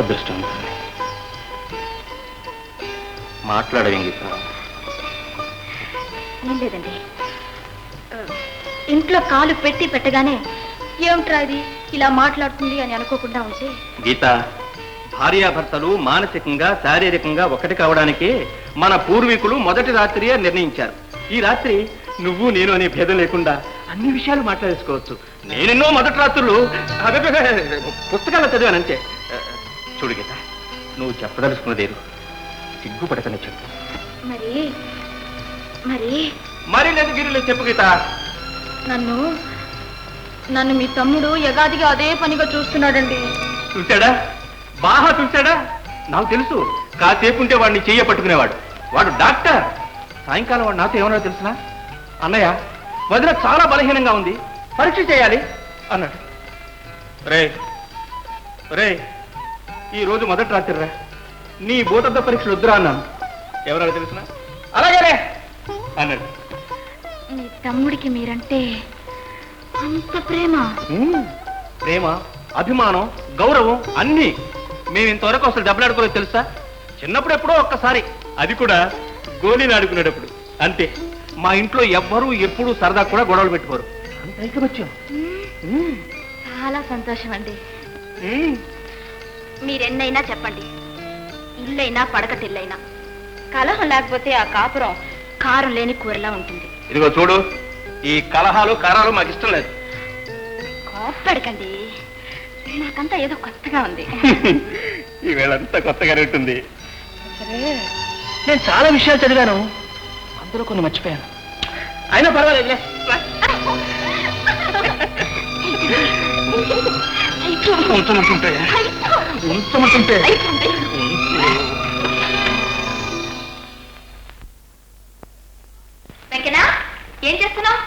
అదృష్టం ఉంటుంది. మాట్లాడవేం గీత? ఏం లేదండి, ఇంట్లో కాలు పెట్టి పెట్టగానే ఏమిట్రా ఇది ఇలా మాట్లాడుతుంది అని అనుకోకుండా ఉంటే. గీత, భార్యాభర్తలు మానసికంగా శారీరకంగా ఒకటి కావడానికి మన పూర్వీకులు మొదటి రాత్రియే నిర్ణయించారు. ఈ రాత్రి నువ్వు నేను అనే భేదం లేకుండా అన్ని విషయాలు మాట్లాడేసుకోవచ్చు. నేనెన్నో మొదటి రాత్రులు పుస్తకాల్లో చదివానంతే. చూడు గీత, నువ్వు చెప్పదలుచుకున్నదేరు, సిగ్గుపడకనే చెప్పు. మరి మరి మరి లేదు గిరిలేదు, చెప్పు గీత. నన్ను మీ తమ్ముడు యగాదిగా అదే పనిగా చూస్తున్నాడండి. చూశాడా? బాగా చూశాడా? నాకు తెలుసు, కాసేపు ఉంటే వాడిని చెయ్య పట్టుకునేవాడు. వాడు డాక్టర్. సాయంకాలం వాడు నాతో ఏమన్నా తెలుసునా? అన్నయ్య, వదిన చాలా బలహీనంగా ఉంది, పరీక్ష చేయాలి అన్నాడు. రే రే, ఈ రోజు మొదటి రాత్రి రా, నీ భూతద్ద పరీక్షలు వద్దురా అన్నాను. ఎవరన్నా తెలుసునా? అలాగే అన్నాడు. మీ తమ్ముడికి మీరంటే అంత ప్రేమ? ప్రేమ, అభిమానం, గౌరవం అన్నీ. మేము ఇంతవరకు అసలు దెబ్బలాడుకోలేదు తెలుసా? చిన్నప్పుడు ఎప్పుడో ఒక్కసారి, అది కూడా గోళీలు ఆడుకునేటప్పుడు అంతే. మా ఇంట్లో ఎవ్వరూ ఎప్పుడూ సరదా కూడా గొడవలు పెట్టుకోరు. అంత ఐకమత్యం. చాలా సంతోషం అండి. మీరెన్నైనా చెప్పండి, ఇల్లైనా పడకటిల్లైనా కలహం లేకపోతే ఆ కాపురం కారం లేని కూరలా ఉంటుంది. ఇదిగో చూడు, ఈ కలహాలు కారాలు మాకు ఇష్టం లేదు. కోప్పడకండి, నాకంతా ఏదో కొత్తగా ఉంది. ఈవేళంతా కొత్తగానే ఉంటుంది. సరే, నేను చాలా విషయాలు చదివాను, అందులో కొన్ని మర్చిపోయాను. అయినా పర్వాలేదులే. ఉంచమంటుంటే వెంకనా, ఏం చేస్తున్నావు?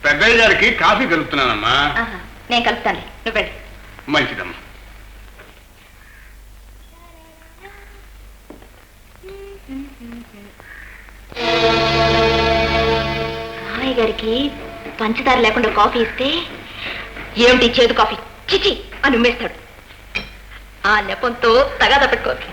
పెద్దయ్య గారికి కాఫీ కలుపుతున్నానమ్మా. నేను కలుపుతాను, నువ్వు వెళ్ళి. మంచిదమ్మా. రామయ్య గారికి పంచదార లేకుండా కాఫీ ఇస్తే ఏమిటి చేదు కాఫీ చిచి అని ఉమ్మేస్తాడు. ఆ నెపంతో తగాదా పెట్టుకోవచ్చు.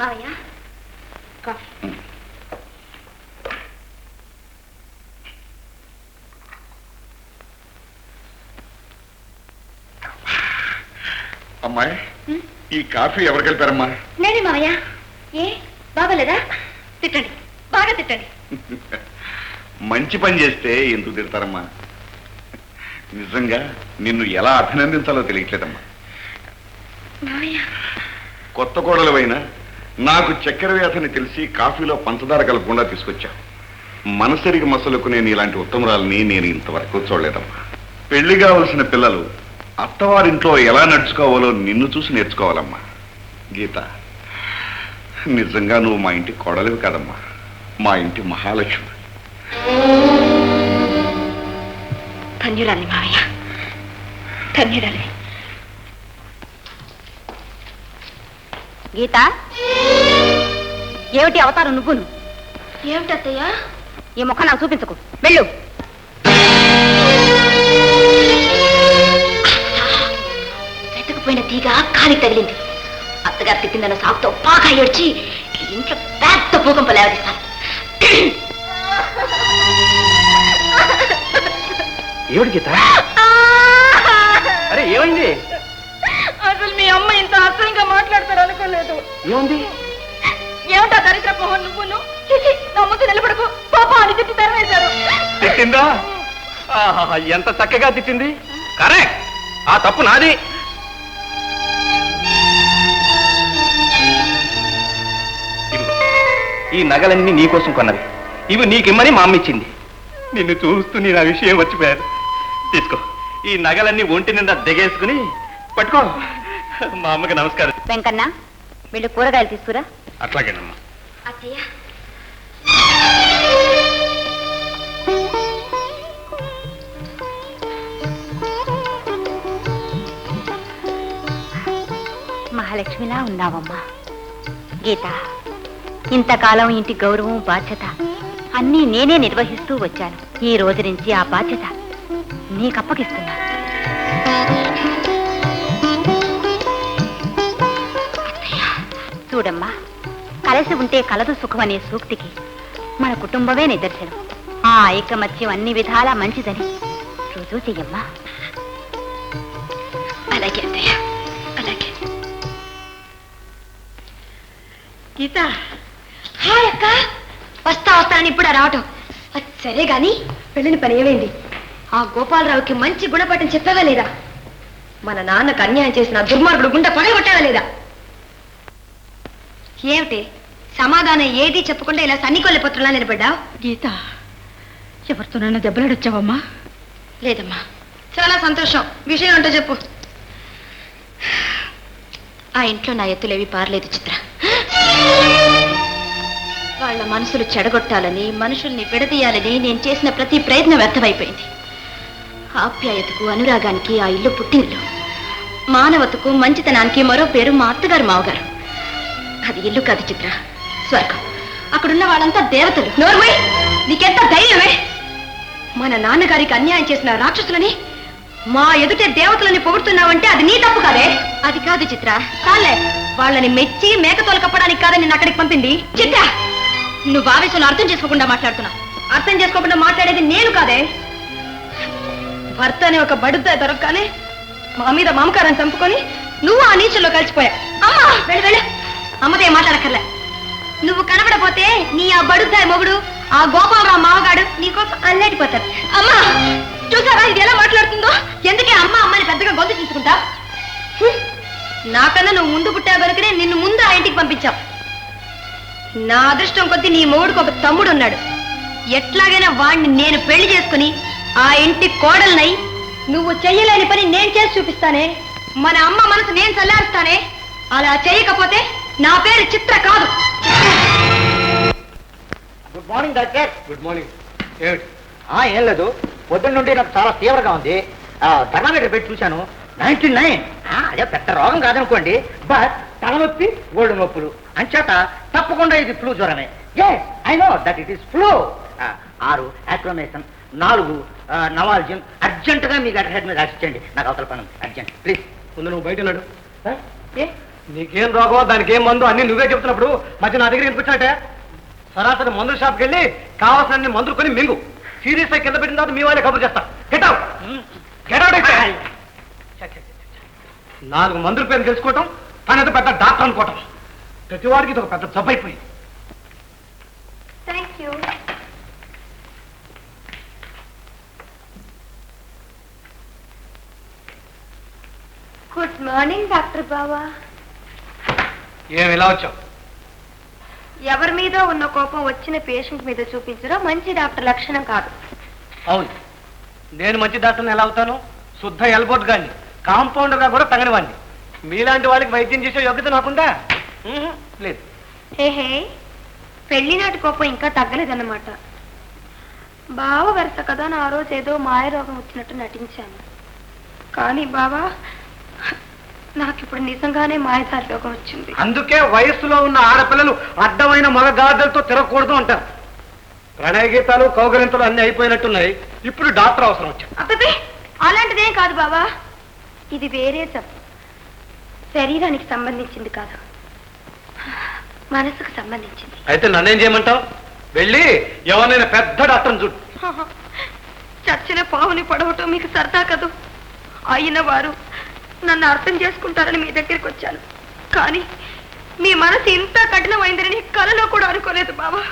మావయ్య, కాఫీ. అమ్మాయి, ఈ కాఫీ ఎవరు కలిపారమ్మా? నేనే మావయ్య. ఏ బాగోలేదా? తిట్టండి, బాగా తిట్టండి. మంచి పని చేస్తే ఎందుకు తిడతారమ్మా? నిజంగా నిన్ను ఎలా అభినందించాలో తెలియట్లేదమ్మా. కొత్త కోడలువైనా నాకు చక్కెర వ్యాధిని తెలిసి కాఫీలో పంచదార కలపకుండా తీసుకొచ్చా. మనసరిగి మసలకు నేను ఇలాంటి ఉత్తమరాలని నేను ఇంతవరకు చూడలేదమ్మా. పెళ్లి కావలసిన పిల్లలు అత్తవారింట్లో ఎలా నడుచుకోవాలో నిన్ను చూసి నేర్చుకోవాలమ్మా. గీత, నిజంగా నువ్వు మా ఇంటి కోడలివి కాదమ్మా, మా ఇంటి మహాలక్ష్మి. ధన్యురాలి మావయ్య, ధన్యురాలి. గీత, ఏమిటి అవతారం నువ్వును? ఏమిటత్తయ్యా? ఈ ముఖం నాకు చూపించకు, వెళ్ళు. వెతకపోయిన తీగ కాలికి తగిలింది. అత్తగారు తిట్టిందన్న సాకుతో బాగా ఏడ్చి ఇంట్లో పెద్ద భూకంపం లేవదీస్తాను. ఏమిటి గీత? అరే ఏమైంది? అసలు మీ అమ్మ ఇంత అసహ్యంగా మాట్లాడతారు అనుకోలేదు. ఏముంది? ఏమిటా దరిద్ర మొహం నువ్వును? నా ముందు నిలబడకు, పాప అని తిట్టి తరవేశారు. తిట్టిందా? ఎంత చక్కగా తిట్టింది. కరెక్ట్, ఆ తప్పు నాది. ఈ నగలన్నీ నీకోసం కొన్నవి, ఇవి నీకిమ్మని మా అమ్మ ఇచ్చింది. నిన్ను చూస్తూ నేను ఆ విషయం మర్చిపోయాను. తీసుకో, ఈ నగలన్నీ ఒంటి నిండా దిగేసుకుని పట్టుకో. మా అమ్మకి నమస్కారం. వెంకన్న, వీళ్ళు కూరగాయలు తీసుకురా. అట్లాగేనమ్మా. అత్తయ్య, మహాలక్ష్మిలా ఉన్నావమ్మా. గీత, ఇంతకాలం ఇంటి గౌరవం బాధ్యత అన్నీ నేనే నిర్వహిస్తూ వచ్చాను. ఈ రోజు నుంచి ఆ బాధ్యత నీకప్పగిస్తున్నాను. చూడమ్మా, కలిసి ఉంటే కలదు సుఖం అనే సూక్తికి మన కుటుంబమే నిదర్శనం. ఆ ఐకమత్యం అన్ని విధాలా మంచిదని రుజువు చెయ్యమ్మా. అలాగే అత్తయ్య, అలాగే. గీత, హాయ్ అక్క. వస్తా వస్తాను ఇప్పుడు రావటం. సరే గాని పెళ్ళిన పని ఏమైంది? ఆ గోపాలరావుకి మంచి గుణపాఠం చెప్పావా లేదా? మన నాన్నకు అన్యాయం చేసిన దుర్మార్గుడు గుండె పడగొట్టావా లేదా? ఏమిటి సమాధానం ఏది చెప్పకుండా ఇలా సన్నికొల్లి పత్రులా నిలబడ్డావు? గీత, ఎవరితోనైనా దెబ్బలాడొచ్చావమ్మా? లేదమ్మా. చాలా సంతోషం. విషయం అంటూ చెప్పు. ఆ ఇంట్లో నా ఎత్తులేవి పారలేదు చిత్ర. వాళ్ళ మనసులు చెడగొట్టాలని, మనుషుల్ని విడదీయాలని నేను చేసిన ప్రతి ప్రయత్నం వ్యర్థమైపోయింది. ఆప్యాయతకు, అనురాగానికి ఆ ఇల్లు పుట్టినిల్లు. మానవతకు, మంచితనానికి మరో పేరు మా అత్తగారు, మావగారు. అది ఇల్లు కాదు చిత్ర, స్వర్గం. అక్కడున్న వాళ్ళంతా దేవతలు. నోర్మై, నీకెంత ధైర్యమే? మన నాన్నగారికి అన్యాయం చేసిన రాక్షసులని మా ఎదుటే దేవతలని పొగుడుతున్నావంటే అది నీ తప్పు కాదే. అది కాదు చిత్ర. కాలే, వాళ్ళని మెచ్చి మేకతోలు కప్పడానికి కాదని నిన్ను అక్కడికి పంపింది. చిత్ర, నువ్వు ఆవేశంలో అర్థం చేసుకోకుండా మాట్లాడుతున్నావు. అర్థం చేసుకోకుండా మాట్లాడేది నేను కాదే. భర్త అనే ఒక బడుద్ద దొరకగానే మా మీద మమకారం చంపుకొని నువ్వు ఆ నీచుల్లో కలిసిపోయా. అమ్మా, వెళ్ళు వెళ్ళు. అమ్మతో ఏం మాట్లాడక్కర్లే. నువ్వు కనబడపోతే నీ ఆ బడుద్దాయి మొగుడు, ఆ గోపాలరావు మావగాడు నీకోసం అల్లాడిపోతారు. అమ్మా, చూసారా ఇది ఎలా మాట్లాడుతుందో? ఎందుకే అమ్మ అమ్మని పెద్దగా గొంతు తీసుకుంటా? నాకన్నా నువ్వు ముందు పుట్టావు కనుకనే నిన్ను ముందు ఆ ఇంటికి పంపించావు. నా అదృష్టం కొద్దీ నీ మొగుడికి ఒక తమ్ముడు ఉన్నాడు. ఎట్లాగైనా వాణ్ణి నేను పెళ్లి చేసుకుని ఆ ఇంటి కోడల్నై నువ్వు చెయ్యలేని పని నేను చేసి చూపిస్తానే. మన అమ్మ మనసు నేను చల్లారుస్తానే. అలా చేయకపోతే నా పేరు చిత్ర కాదు. Good morning doctor. Good morning. ఏమిటి? ఏం లేదు, పొద్దున్న నుండి నాకు చాలా తీవ్రంగా ఉంది. థర్మామీటర్ పెట్టి చూశాను, 99. అదే పెద్ద రోగం కాదనుకోండి, బట్ తలనొప్పి, ఒళ్ళు నొప్పులు అంచేత తప్పకుండా ఇది ఫ్లూ జ్వరమే. I know that it is flu. 6 యాక్రోమేషన్, 4 నవాల్జిన్. అర్జెంటుగా మీ గట్ట హెడ్ మీద రాసిచ్చండి. నాకు అవతల పని అర్జెంట్, ప్లీజ్. ముందు నువ్వు బయట ఉన్నాడు. నీకేం రోగం, దానికి ఏం మందు అన్ని నువ్వే చెప్తున్నప్పుడు మధ్య నా దగ్గర ఎందుకు వచ్చాటే? సరాసరి మందుల షాప్కి వెళ్ళి కావాల్సిన మందులు కొని మింగు. సీరియస్ కింద పెట్టిన తర్వాత మీ వాళ్ళే కబురు చేస్తా. Get out, get out. 4 మందుల పేరు తెలుసుకోవటం తనది పెద్ద డాక్టర్ అనుకోవటం. ప్రతి వాడికి ఇది ఒక పెద్ద జబ్బు అయిపోయింది. Thank you. Good morning doctor బావా. ఏమి ఇలా వచ్చావు? ఎవరి మీద ఉన్న కోపం వచ్చిన పేషెంట్ మీద చూపించడం మంచి డాక్టర్ లక్షణం కాదు. అవును, నేను మంచి డాక్టర్ని ఎలా అవుతాను? శుద్ధ ఎల్బోర్డ్ గాని, కాంపౌండర్గా కూడా తగని వాడిని. మీలాంటి వాళ్ళకి వైద్యం చేసే యోగ్యత నాకుందా? లేదు. హే, పెళ్లి నాటి కోపం ఇంకా తగ్గలేదన్నమాట. బావ వరుస కదా, నా రోజు ఏదో మాయ రోగం వచ్చినట్టు నటించాను. కానీ బావా, నాకు ఇప్పుడు నిజంగానే మాయదారి రోగం వచ్చింది. అందుకే వయస్సులో ఉన్న ఆడపిల్లలు అడ్డమైన మగగాదలతో తిరగకూడదు అంటారు. ప్రణయ గీతాలు, కౌగలింతలు అన్ని అయిపోయినట్టున్నాయి. ఇప్పుడు డాక్టర్ అవసరం వచ్చాడు. అబ్బే, అలాంటిదేం కాదు బావా. ఇది వేరే జబ్బు. శరీరానికి సంబంధించింది కాదు, మనసుకు సంబంధించింది. అయితే నన్నేం చేయమంటావు? వెళ్ళి ఎవరినైనా పెద్ద డాక్టర్ని చూడు. చచ్చిన పావుని పడవటం మీకు సరదా కదూ. అయిన వారు నన్ను అర్థం చేసుకుంటారని మీ దగ్గరికి వచ్చాను. కానీ మీ మనసు ఇంత కఠినమైందని కలలో కూడా అనుకోలేదు బాబా.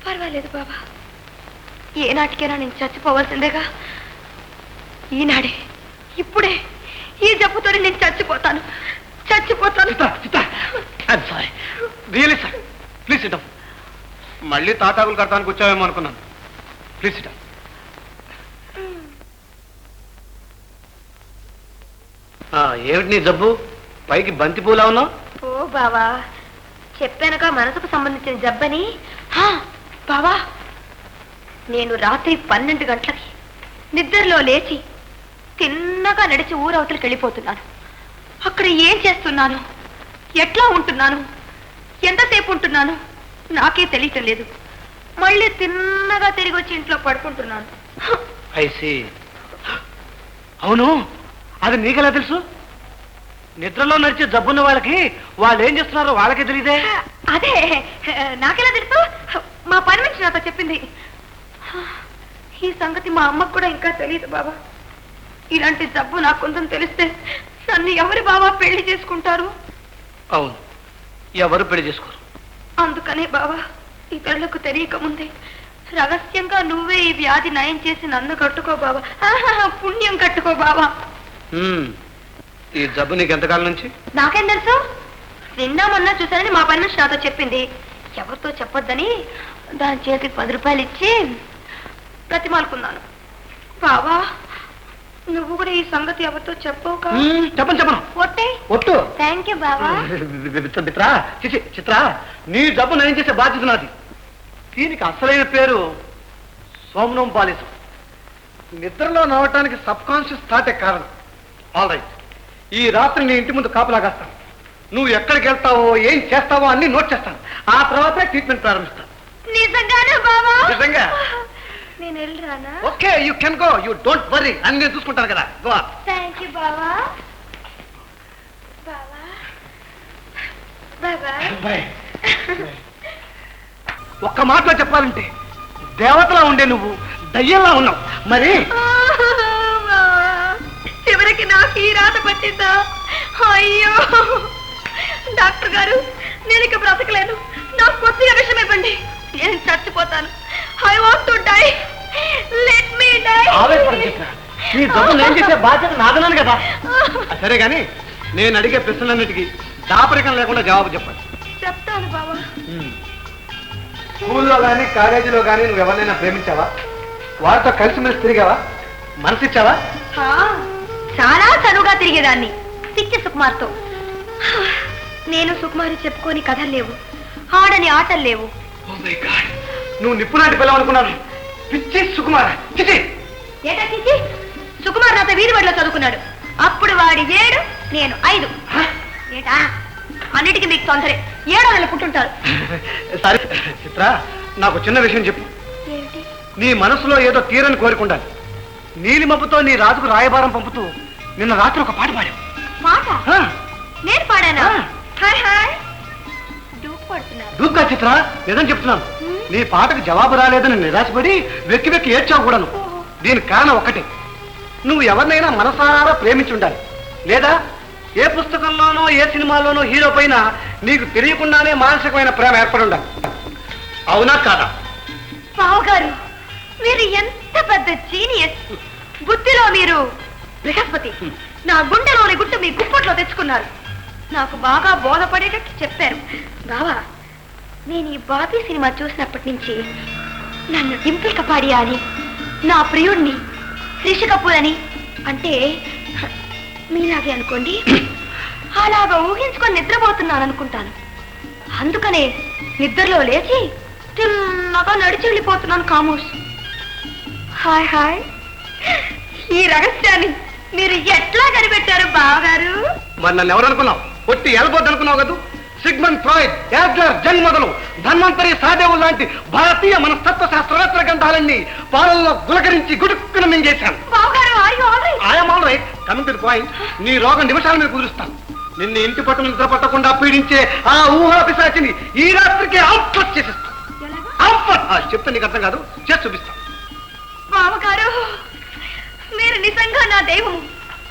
పర్వాలేదు బాబా, ఏనాటికైనా నేను చచ్చిపోవాల్సిందేగా. ఈనాడే, ఇప్పుడే ఈ జబ్బుతో నేను చచ్చిపోతాను. Really sir, please SIT down. మళ్ళీ తాటాకులు కడతానికి వచ్చావేమో అనుకున్నాను. Please SIT down. ఏమిటి నీ జబ్బు? పైకి బంతి పూలా ఉన్నావు. ఓ బావా, చెప్పానుగా మనసుకు సంబంధించిన జబ్బని. బావా, నేను రాత్రి 12 గంటలకి నిద్రలో లేచి తిన్నగా నడిచి ఊరవతలకి వెళ్ళిపోతున్నాను. అక్కడ ఏం చేస్తున్నాను, ఎట్లా ఉంటున్నాను, ఎంతసేపు ఉంటున్నాను నాకే తెలియటం లేదు. మళ్ళీ తిన్నగా తిరిగి వచ్చి ఇంట్లో పడుకుంటున్నాను. ఐసి అవును, అది నీకెలా తెలుసు? నిద్రలో నడిచే జబ్బున్న వాళ్ళకి వాళ్ళు ఏం చేస్తున్నారో వాళ్ళకే తెలియదే. అదే నాకెలా తెలుసు? మా పని మనిషి నాతో చెప్పింది. ఈ సంగతి మా అమ్మకు కూడా ఇంకా తెలియదు బాబా. ఇలాంటి జబ్బు నాకుందని తెలిస్తే నన్ను ఎవరి బాబా పెళ్లి చేసుకుంటారు? అవును, ఎవరు పెళ్లి చేసుకోరు. అందుకనే బాబా ఇతరులకు తెలియక ముందే రహస్యంగా నువ్వే ఈ వ్యాధి నయం చేసి నన్ను కట్టుకో బాబా. పుణ్యం కట్టుకో బాబా. ఈ జబ్బు నీకు ఎంతకాలం నుంచి? నాకేం తెలుసు? నిన్న మొన్న చూసానని మా పని నుంచి నాతో చెప్పింది. ఎవరితో చెప్పొద్దని దాని చేతికి 10 రూపాయలు ఇచ్చి ప్రతిమాలుకున్నాను. బాబా నువ్వు కూడా ఈ సంగతి ఎవరితో చెప్పవు? చెప్పను. ఒట్టే. ఒట్టు. థ్యాంక్ యూ బాబా. చిత్ర, నీ జబ్బు నయం చేసే బాధ్యత నాది. దీనికి అసలైన పేరు సోమనం బాలిసం. నిద్రలో నవ్వటానికి సబ్ కాన్షియస్ థాటే కారణం. ఆల్ రైట్, ఈ రాత్రి నీ ఇంటి ముందు కాపలాగాస్తాను. నువ్వు ఎక్కడికి వెళ్తావో ఏం చేస్తావో అన్ని నోట్ చేస్తాను. ఆ తర్వాతే ట్రీట్మెంట్ ప్రారంభిస్తాను. నిజంగానే బాబా? నిజంగా. నేను వెళ్ళరానా? Okay, you can go. You don't worry, అని నేను చూసుకుంటాను కదా. గో. థ్యాంక్ యూ బాబా. బాబా బాబా. ఒక్క మాటలో చెప్పాలంటే దేవతలా ఉండే నువ్వు దయ్యంలా ఉన్నావు. మరి చివరికి నాకు ఈ రాత పట్టిందా? అయ్యో డాక్టర్ గారు, నేను ఇక బ్రతకలేను. నాకు కొద్దిగా విషయం ఇవ్వండి, నేను చచ్చిపోతాను. I want to die. Let me die. నీ జబ్బు నేను చేసే బాధ్యత నాదన్నాను కదా. సరే గాని నేను అడిగే ప్రశ్నలన్నిటికీ దాపరికం లేకుండా జవాబు చెప్పండి. చెప్తాను బాబా. స్కూల్లో కానీ కాలేజీలో కానీ నువ్వు ఎవరినైనా ప్రేమించావా? వారితో కలిసిమెలిసి తిరిగావా? మనసిచ్చావా? చాలా చనువుగా తిరిగేదాన్ని పిచ్చి సుకుమార్తో. నేను సుకుమారి చెప్పుకొని కథలు లేవు, ఆడని ఆటలు లేవు. నువ్వు నిప్పులాంటి పిల్లవు అనుకున్నాను. పిచ్చి సుకుమార. చిచి. ఏటా చిచి? సుకుమార్ నాతో వీధి బడిలో చదువుకున్నాడు. అప్పుడు వాడి 7, నేను 5. ఏటా అన్నిటికీ మీకు తొందరే. 7 నెలలు పుట్టుంటారు. సరే చిత్ర, నాకు చిన్న విషయం చెప్పు. ఏమిటి? నీ మనసులో ఏదో తీరని కోరుకుంటాను. నీలిమబ్బుతో నీ రాజుకు రాయబారం పంపుతూ నిన్న రాత్రి ఒక పాట పాడావు. పాట? నేను పాడానా? హాయ్ హాయ్ డూక్ పడుతున్నాను. దూక్కా చిత్ర, నిజం చెప్తున్నాను. నీ పాటకు జవాబు రాలేదని నిరాశపడి వెక్కి వెక్కి ఏడ్చావు కూడాను. దీనికి కారణం ఒక్కటే, నువ్వు ఎవరినైనా మనసారా ప్రేమించుండాలి. లేదా ఏ పుస్తకంలోనో ఏ సినిమాలోనో హీరో పైన నీకు తెలియకుండానే మానసికమైన ప్రేమ ఏర్పడి ఉండాలి. అవునా కాదా? బావగారు, మీరు ఎంత పెద్ద జీనియస్. బుద్ధిలో మీరు బృహస్పతి. నా గుండెలోని గుట్టు మీ గుప్పట్లో తెచ్చుకున్నారు. నాకు బాగా బోధపడేటట్టు చెప్పారు. బావా, నేను ఈ బాబీ సినిమా చూసినప్పటి నుంచి నన్ను డింపుల్ కపాడియా అని, నా ప్రియుడిని రిషి కపూర్ అని అంటే మీలాగే అనుకోండి. అలాగా ఊహించుకొని నిద్రపోతున్నాను అనుకుంటాను. అందుకనే నిద్రలో లేచి తిన్నగా నడిచి వెళ్ళిపోతున్నాను. కామోస్. హాయ్ హాయ్, ఈ రహస్యాన్ని మీరు ఎట్లా కనిపెట్టారు బావగారు? మరి నన్ను ఎవరు అనుకున్నావు? ఒట్టి ఎలబోద్దు అనుకున్నావు కదా. సిగ్మండ్ ఫ్రాయిడ్, యాడ్లర్, జంగ్ మొదలు ధన్వంతరి, సహదేవు లాంటి భారతీయ మనస్తత్వ శాస్త్రవేత్తల గ్రంథాలన్నీ పాలల్లో గులకరించి గుడుక్కున మింగేశాను. I'm all right. Coming to the point, నీ రోగం నిమిషాల మీద కుదురుస్తాను. నిన్ను ఇంటి పట్టును నిద్ర పట్టకుండా పీడించే ఆ ఊహా పిశాచిని ఈ రాత్రికి అవుట్లెట్ చేసేస్తాను. చెప్తే నీకు అర్థం కాదు, చేసి చూపిస్తాను. బావగారు, మీరు నిజంగా నా దైవం.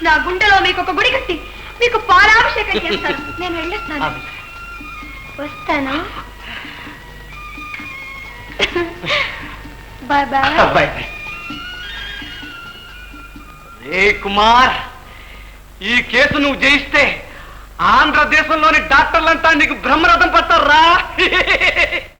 నా గుండెలో మీకు ఒక గుడి కట్టి మీకు పాలాభిషేకం చేస్తాను. నేను వెళ్ళొస్తాను. వస్తాను. Bye bye. బాయ్. రే కుమార్, ఈ కేసు నువ్వు జయిస్తే ఆంధ్రదేశంలోని డాక్టర్లంతా నీకు బ్రహ్మరథం పడతారు రా.